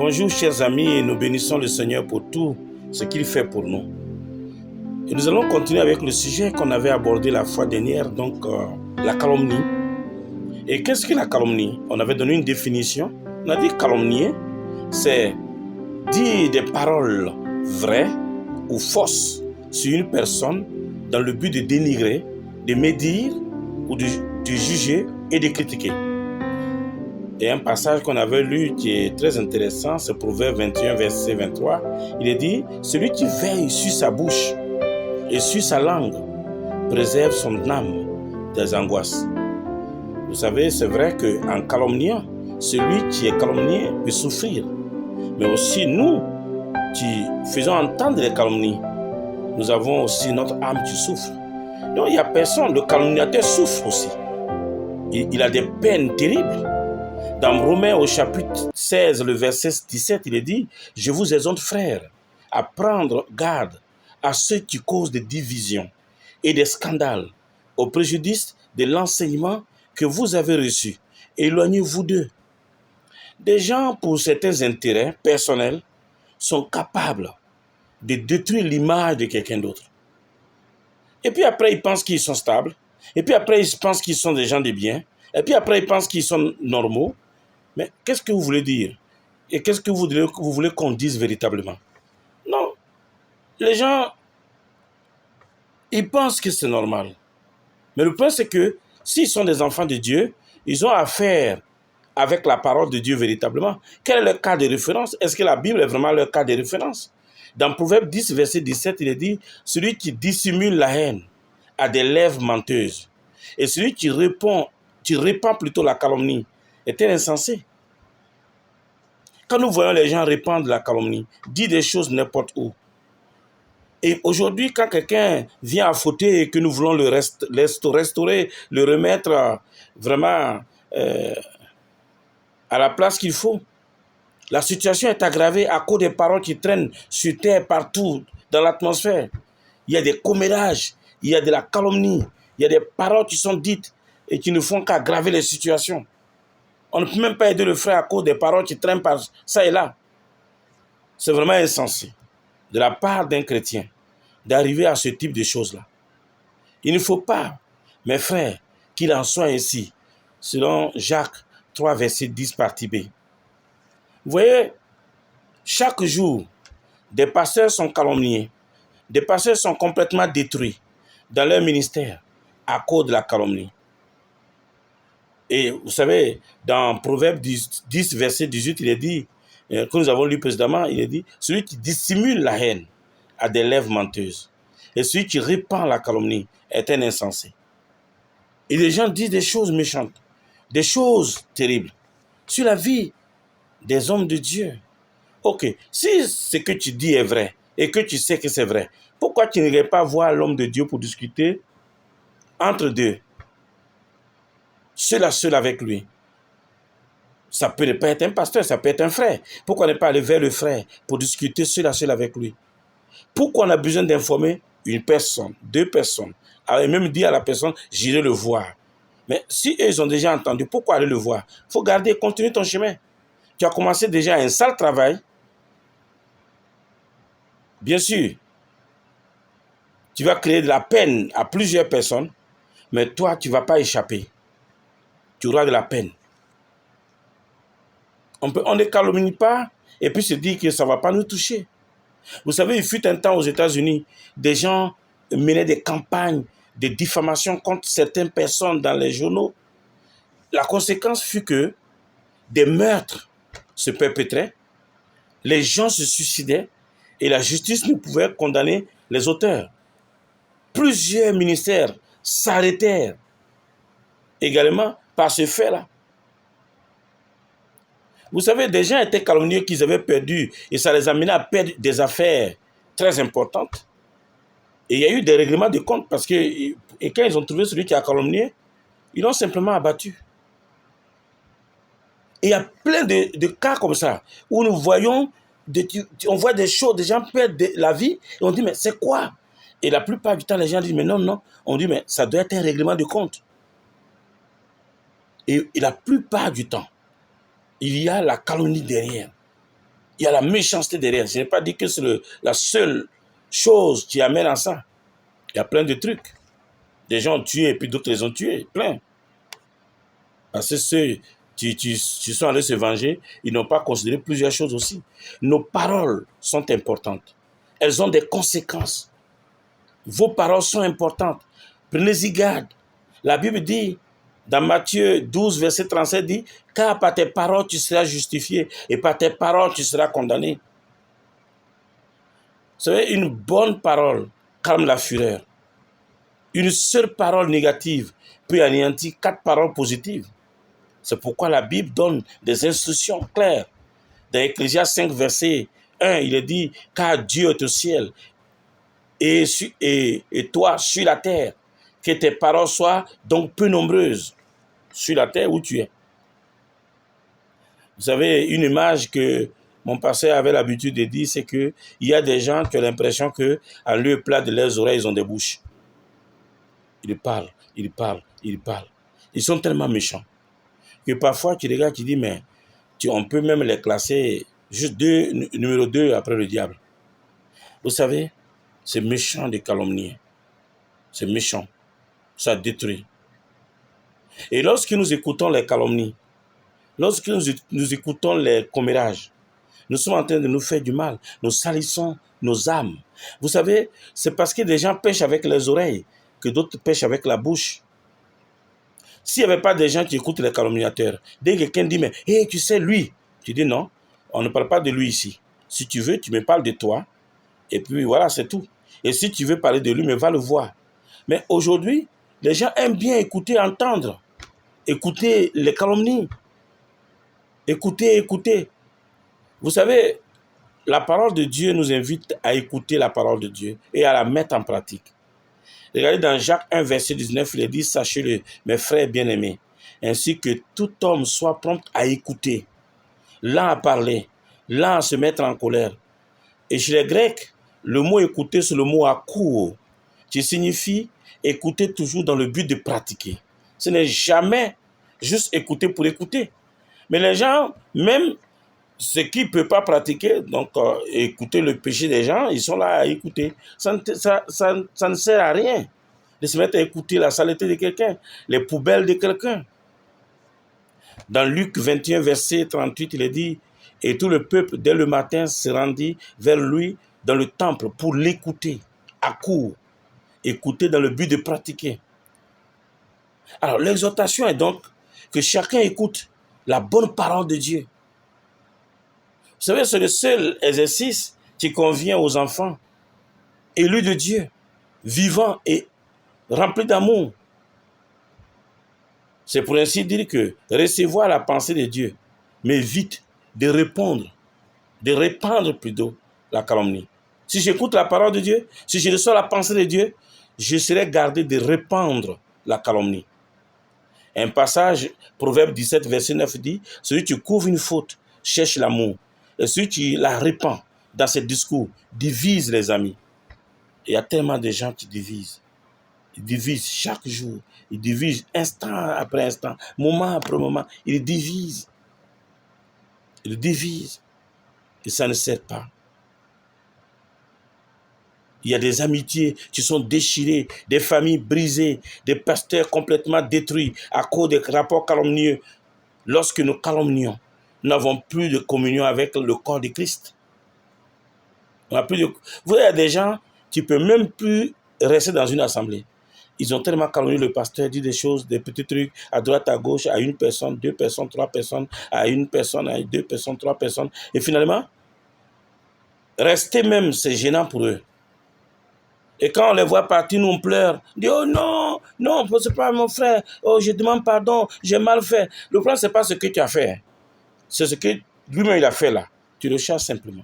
Bonjour chers amis, et nous bénissons le Seigneur pour tout ce qu'il fait pour nous. Et nous allons continuer avec le sujet qu'on avait abordé la fois dernière, donc la calomnie. Et qu'est-ce que la calomnie? On avait donné une définition. On a dit calomnier, c'est dire des paroles vraies ou fausses sur une personne dans le but de dénigrer, de médire ou de juger et de critiquer. Et un passage qu'on avait lu qui est très intéressant, c'est Proverbe 21, verset 23. Il est dit, celui qui veille sur sa bouche et sur sa langue préserve son âme des angoisses. Vous savez, c'est vrai qu'en calomniant, celui qui est calomnié peut souffrir. Mais aussi nous, qui faisons entendre les calomnies, nous avons aussi notre âme qui souffre. Donc il n'y a personne, le calomniateur souffre aussi. Il a des peines terribles. Dans Romains au chapitre 16, le verset 17, il est dit « Je vous exhorte, frères, à prendre garde à ceux qui causent des divisions et des scandales au préjudice de l'enseignement que vous avez reçu. Éloignez-vous d'eux. » Des gens, pour certains intérêts personnels, sont capables de détruire l'image de quelqu'un d'autre. Et puis après, ils pensent qu'ils sont stables. Et puis après, ils pensent qu'ils sont des gens de bien. Et puis après, ils pensent qu'ils sont normaux. Mais qu'est-ce que vous voulez dire? Et qu'est-ce que vous voulez qu'on dise véritablement? Non. Les gens, ils pensent que c'est normal. Mais le point, c'est que s'ils sont des enfants de Dieu, ils ont affaire avec la parole de Dieu véritablement. Quel est le cas de référence? Est-ce que la Bible est vraiment le cas de référence? Dans Proverbe 10, verset 17, il est dit « Celui qui dissimule la haine a des lèvres menteuses. Et celui qui répand plutôt la calomnie est insensé. » Quand nous voyons les gens répandre la calomnie, dire des choses n'importe où, et aujourd'hui, quand quelqu'un vient à fauter et que nous voulons le restaurer, le remettre vraiment à la place qu'il faut, la situation est aggravée à cause des paroles qui traînent sur terre partout dans l'atmosphère. Il y a des commérages, il y a de la calomnie, il y a des paroles qui sont dites et qui ne font qu'aggraver les situations. On ne peut même pas aider le frère à cause des paroles qui traînent par ça et là. C'est vraiment insensé de la part d'un chrétien d'arriver à ce type de choses-là. Il ne faut pas, mes frères, qu'il en soit ainsi, selon Jacques 3, verset 10, partie B. Vous voyez, chaque jour, des pasteurs sont calomniés, des pasteurs sont complètement détruits dans leur ministère à cause de la calomnie. Et vous savez, dans Proverbe 10, verset 18, il est dit, que nous avons lu précédemment, il est dit, celui qui dissimule la haine a des lèvres menteuses. Et celui qui répand la calomnie est un insensé. Et les gens disent des choses méchantes, des choses terribles sur la vie des hommes de Dieu. Ok, si ce que tu dis est vrai et que tu sais que c'est vrai, pourquoi tu n'irais pas voir l'homme de Dieu pour discuter entre deux, seul à seul avec lui? Ça peut ne pas être un pasteur, ça peut être un frère. Pourquoi ne pas aller vers le frère pour discuter seul à seul avec lui? Pourquoi on a besoin d'informer une personne, deux personnes, et même dire à la personne, j'irai le voir. Mais si eux, ils ont déjà entendu, pourquoi aller le voir? Il faut garder, continuer ton chemin. Tu as commencé déjà un sale travail. Bien sûr, tu vas créer de la peine à plusieurs personnes, mais toi, tu ne vas pas échapper. Tu auras de la peine. On ne calomnie pas et puis se dire que ça ne va pas nous toucher. Vous savez, il fut un temps aux États-Unis, des gens menaient des campagnes de diffamation contre certaines personnes dans les journaux. La conséquence fut que des meurtres se perpétraient, les gens se suicidaient et la justice ne pouvait condamner les auteurs. Plusieurs ministères s'arrêtèrent également par ce fait-là. Vous savez, des gens étaient calomniés qu'ils avaient perdu et ça les amenait à perdre des affaires très importantes. Et il y a eu des règlements de compte parce que et quand ils ont trouvé celui qui a calomnié, ils l'ont simplement abattu. Et il y a plein de cas comme ça où nous voyons, on voit des choses, des gens perdent la vie et on dit mais c'est quoi? Et la plupart du temps, les gens disent mais non, non. On dit mais ça doit être un règlement de compte. Et la plupart du temps, il y a la calomnie derrière. Il y a la méchanceté derrière. Je n'ai pas dit que c'est la seule chose qui amène à ça. Il y a plein de trucs. Des gens ont tué et puis d'autres les ont tués. Plein. Parce que ceux qui sont allés se venger, ils n'ont pas considéré plusieurs choses aussi. Nos paroles sont importantes. Elles ont des conséquences. Vos paroles sont importantes. Prenez-y garde. La Bible dit, dans Matthieu 12, verset 37, dit, « Car par tes paroles tu seras justifié et par tes paroles tu seras condamné. » Vous savez, une bonne parole calme la fureur. Une seule parole négative peut anéantir 4 paroles positives. C'est pourquoi la Bible donne des instructions claires. Dans Ecclésiaste 5, verset 1, il est dit, « Car Dieu est au ciel et toi sur la terre, que tes paroles soient donc peu nombreuses sur la terre où tu es. » Vous savez, une image que mon pasteur avait l'habitude de dire, c'est qu'il y a des gens qui ont l'impression qu'à lieu plat de leurs oreilles, ils ont des bouches. Ils parlent, ils parlent, ils parlent. Ils sont tellement méchants que parfois tu regardes, tu dis, mais on peut même les classer juste numéro 2 après le diable. Vous savez, c'est méchant de calomnier. C'est méchant. Ça détruit. Et lorsque nous écoutons les calomnies, lorsque nous écoutons les commérages, nous sommes en train de nous faire du mal. Nous salissons nos âmes. Vous savez, c'est parce que des gens pêchent avec les oreilles que d'autres pêchent avec la bouche. S'il n'y avait pas des gens qui écoutent les calomniateurs, dès que quelqu'un dit, mais hey, tu sais, lui, tu dis non, on ne parle pas de lui ici. Si tu veux, tu me parles de toi, et puis voilà, c'est tout. Et si tu veux parler de lui, mais va le voir. Mais aujourd'hui, les gens aiment bien écouter, entendre, écouter les calomnies. Écouter. Vous savez, la parole de Dieu nous invite à écouter la parole de Dieu et à la mettre en pratique. Regardez dans Jacques 1, verset 19, il est dit, sachez-le, mes frères bien-aimés, ainsi que tout homme soit prompt à écouter, lent à parler, lent à se mettre en colère. Et chez les Grecs, le mot écouter, c'est le mot akouo, qui signifie écouter toujours dans le but de pratiquer. Ce n'est jamais juste écouter pour écouter. Mais les gens, même ceux qui ne peuvent pas pratiquer, donc écouter le péché des gens, ils sont là à écouter. Ça ne sert à rien de se mettre à écouter la saleté de quelqu'un, les poubelles de quelqu'un. Dans Luc 21, verset 38, il est dit, « Et tout le peuple, dès le matin, se rendit vers lui dans le temple pour l'écouter, à court, écouter dans le but de pratiquer. » Alors, l'exhortation est donc que chacun écoute la bonne parole de Dieu. Vous savez, c'est le seul exercice qui convient aux enfants, élus de Dieu, vivants et remplis d'amour. C'est pour ainsi dire que recevoir la pensée de Dieu m'évite de répandre plutôt la calomnie. Si j'écoute la parole de Dieu, si je reçois la pensée de Dieu, je serai gardé de répandre la calomnie. Un passage, Proverbe 17, verset 9 dit, « Celui qui couvre une faute cherche l'amour, et celui qui la répand dans ses discours divise les amis. » Il y a tellement de gens qui divisent. Ils divisent chaque jour. Ils divisent instant après instant, moment après moment. Ils divisent. Ils divisent. Et ça ne sert pas. Il y a des amitiés qui sont déchirées, des familles brisées, des pasteurs complètement détruits à cause des rapports calomnieux. Lorsque nous calomnions, nous n'avons plus de communion avec le corps de Christ. On a plus de... Vous voyez, il y a des gens qui ne peuvent même plus rester dans une assemblée. Ils ont tellement calomnié le pasteur, dit des choses, des petits trucs, à droite, à gauche, à une personne, 2 personnes, 3 personnes, à une personne, à 2 personnes, 3 personnes. Et finalement, rester même, c'est gênant pour eux. Et quand on les voit partir, nous on pleure. On dit, oh non, non, c'est pas mon frère. Oh, je demande pardon, j'ai mal fait. Le problème, ce n'est pas ce que tu as fait. C'est ce que lui-même il a fait là. Tu le cherches simplement.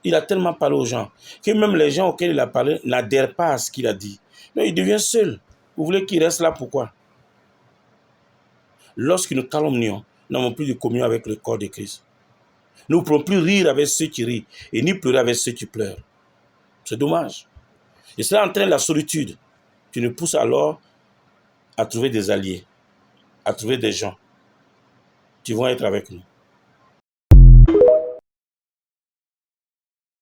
Il a tellement parlé aux gens que même les gens auxquels il a parlé n'adhèrent pas à ce qu'il a dit. Non, il devient seul. Vous voulez qu'il reste là, pourquoi? Lorsque nous calomnions, nous n'avons plus de communion avec le corps de Christ. Nous ne pouvons plus rire avec ceux qui rient et ni pleurer avec ceux qui pleurent. C'est dommage. Et cela entraîne la solitude qui nous pousse alors à trouver des alliés, à trouver des gens qui vont être avec nous.